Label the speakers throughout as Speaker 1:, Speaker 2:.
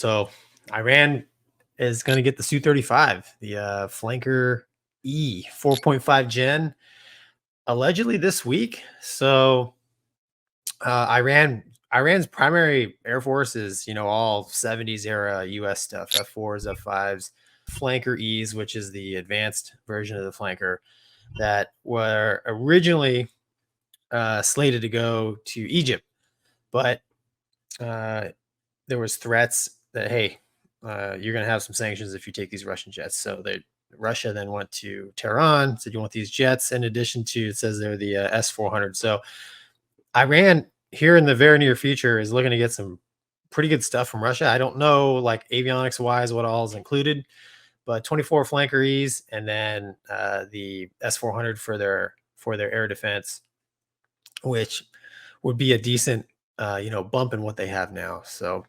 Speaker 1: So Iran is going to get the Su-35, the Flanker E 4.5 gen, allegedly this week. So Iran's primary air force is, all 70s era US stuff, F4s, F5s, Flanker E's, which is the advanced version of the Flanker that were originally slated to go to Egypt, but there was threats that, hey, you're going to have some sanctions if you take these Russian jets. So Russia then went to Tehran, said, you want these jets in addition to, it says they're the S-400. So Iran here in the very near future is looking to get some pretty good stuff from Russia. I don't know, like avionics wise, what all is included, but 24 Flanker E's and then the S-400 for their air defense, which would be a decent, bump in what they have now. So,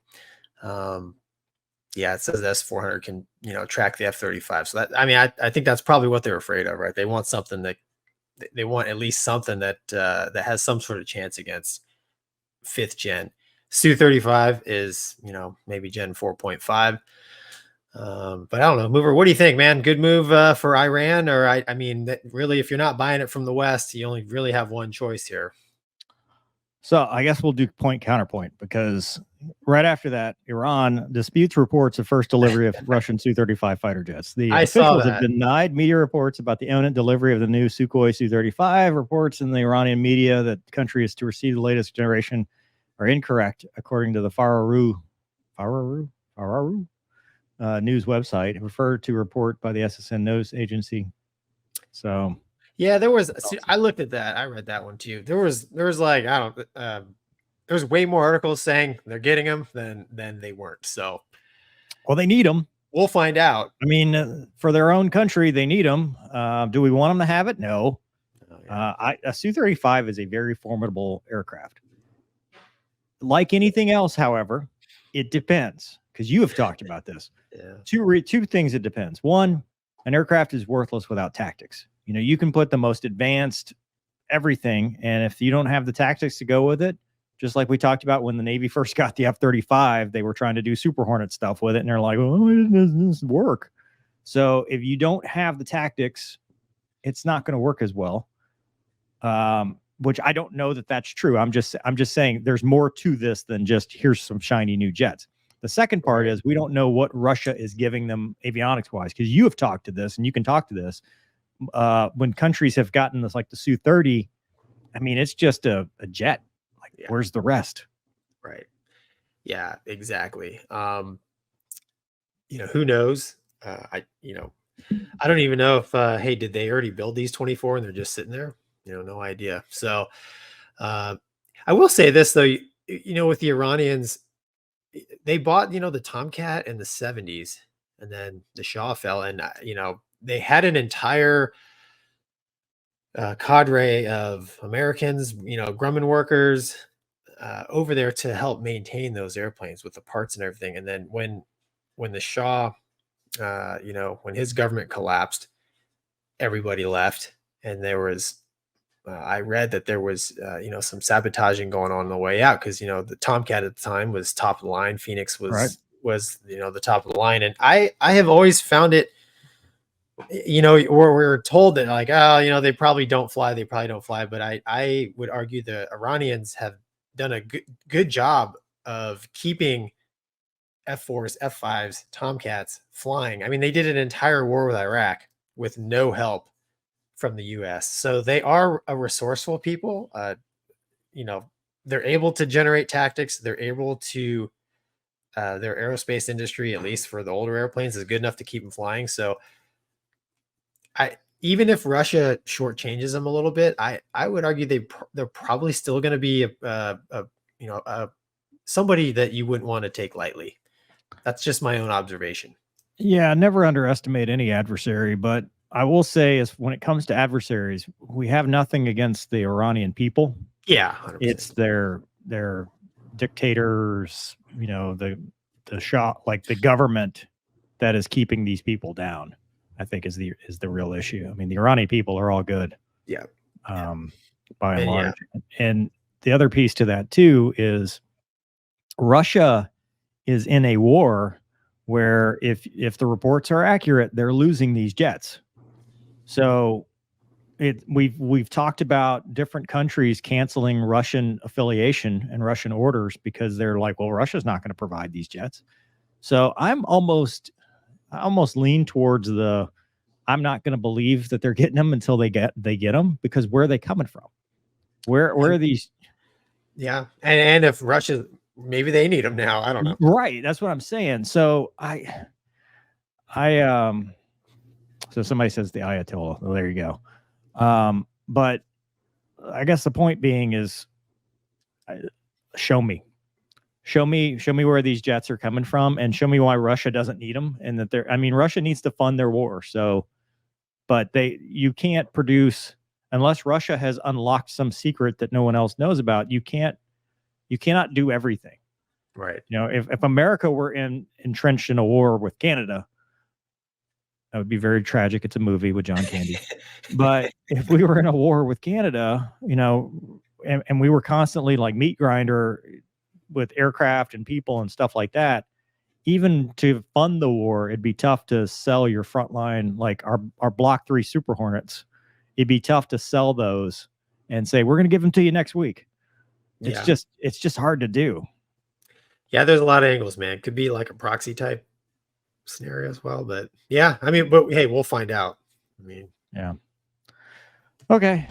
Speaker 1: yeah, it says S-400 can, track the F-35. So I think that's probably what they're afraid of, right? They want something that they want at least something that that has some sort of chance against 5th gen. Su-35 is, maybe Gen 4.5. But I don't know, Mover, what do you think, man? Good move for Iran? Or I mean, really, if you're not buying it from the West, you only really have one choice here.
Speaker 2: So I guess we'll do point counterpoint, because right after that, Iran disputes reports of first delivery of Russian Su-35 fighter jets. The officials have denied media reports about the imminent delivery of the new Sukhoi Su-35. Reports in the Iranian media that the country is to receive the latest generation are incorrect, according to the Fararu news website, referred to report by the SSN news agency. So
Speaker 1: yeah, I looked at that. I read that one too. There was like, there's way more articles saying they're getting them than they weren't. So,
Speaker 2: well, they need them.
Speaker 1: We'll find out.
Speaker 2: I mean, for their own country, they need them. Do we want them to have it? No. A Su-35 is a very formidable aircraft. Like anything else, however, it depends, because you have talked about this.
Speaker 1: Yeah.
Speaker 2: Two things it depends. One, an aircraft is worthless without tactics. You can put the most advanced everything, and if you don't have the tactics to go with it, just like we talked about when the Navy first got the F-35, they were trying to do Super Hornet stuff with it, and they're like, "Oh, it doesn't work." So if you don't have the tactics, it's not going to work as well. Which I don't know that that's true. I'm just saying there's more to this than just here's some shiny new jets. The second part is we don't know what Russia is giving them avionics wise, because you have talked to this and you can talk to this. When countries have gotten this, like the Su-30, I mean, it's just a jet. Like, yeah. Where's the rest?
Speaker 1: Right. Yeah, exactly. Who knows? I don't even know if, hey, did they already build these 24 and they're just sitting there? No idea. So, I will say this though, with the Iranians, they bought, the Tomcat in the 70s, and then the Shah fell, and, they had an entire cadre of Americans, Grumman workers over there to help maintain those airplanes with the parts and everything. And then when the Shah, when his government collapsed, everybody left, and there was, I read that there was, some sabotaging going on the way out, because, the Tomcat at the time was top of the line. Phoenix was,
Speaker 2: right.
Speaker 1: The top of the line. And I have always found it, we're told that, like, oh, they probably don't fly. But I would argue the Iranians have done a good job of keeping F4s, F5s, Tomcats flying. I mean, they did an entire war with Iraq with no help from the US. So they are a resourceful people. They're able to generate tactics. They're able to, their aerospace industry, at least for the older airplanes, is good enough to keep them flying. So even if Russia shortchanges them a little bit, I would argue they're probably still going to be somebody that you wouldn't want to take lightly. That's just my own observation.
Speaker 2: Yeah, never underestimate any adversary, but I will say is when it comes to adversaries, we have nothing against the Iranian people.
Speaker 1: Yeah, 100%.
Speaker 2: It's their dictators, the Shah, like the government that is keeping these people down, I think is the real issue. I mean, the Iranian people are all good.
Speaker 1: Yeah.
Speaker 2: By and large. Yeah. And the other piece to that too is Russia is in a war where if the reports are accurate, they're losing these jets. So we've talked about different countries canceling Russian affiliation and Russian orders because they're like, well, Russia's not going to provide these jets. So I almost lean towards I'm not going to believe that they're getting them until they get them, because where are they coming from? Where are these?
Speaker 1: Yeah, and if Russia, maybe they need them now. I don't know.
Speaker 2: Right, that's what I'm saying. So so somebody says the Ayatollah. Well, there you go. But I guess the point being is, show me where these jets are coming from, and show me why Russia doesn't need them, and that Russia needs to fund their war. So, but you can't produce unless Russia has unlocked some secret that no one else knows about. You cannot do everything.
Speaker 1: Right.
Speaker 2: If America were entrenched in a war with Canada, that would be very tragic. It's a movie with John Candy. But if we were in a war with Canada, and we were constantly like meat grinder with aircraft and people and stuff like that, even to fund the war, it'd be tough to sell your frontline, like our Block 3 Super Hornets. It'd be tough to sell those and say, we're going to give them to you next week. It's just hard to do.
Speaker 1: Yeah, there's a lot of angles, man. Could be like a proxy type scenario as well, but yeah, but hey, we'll find out.
Speaker 2: Yeah. Okay.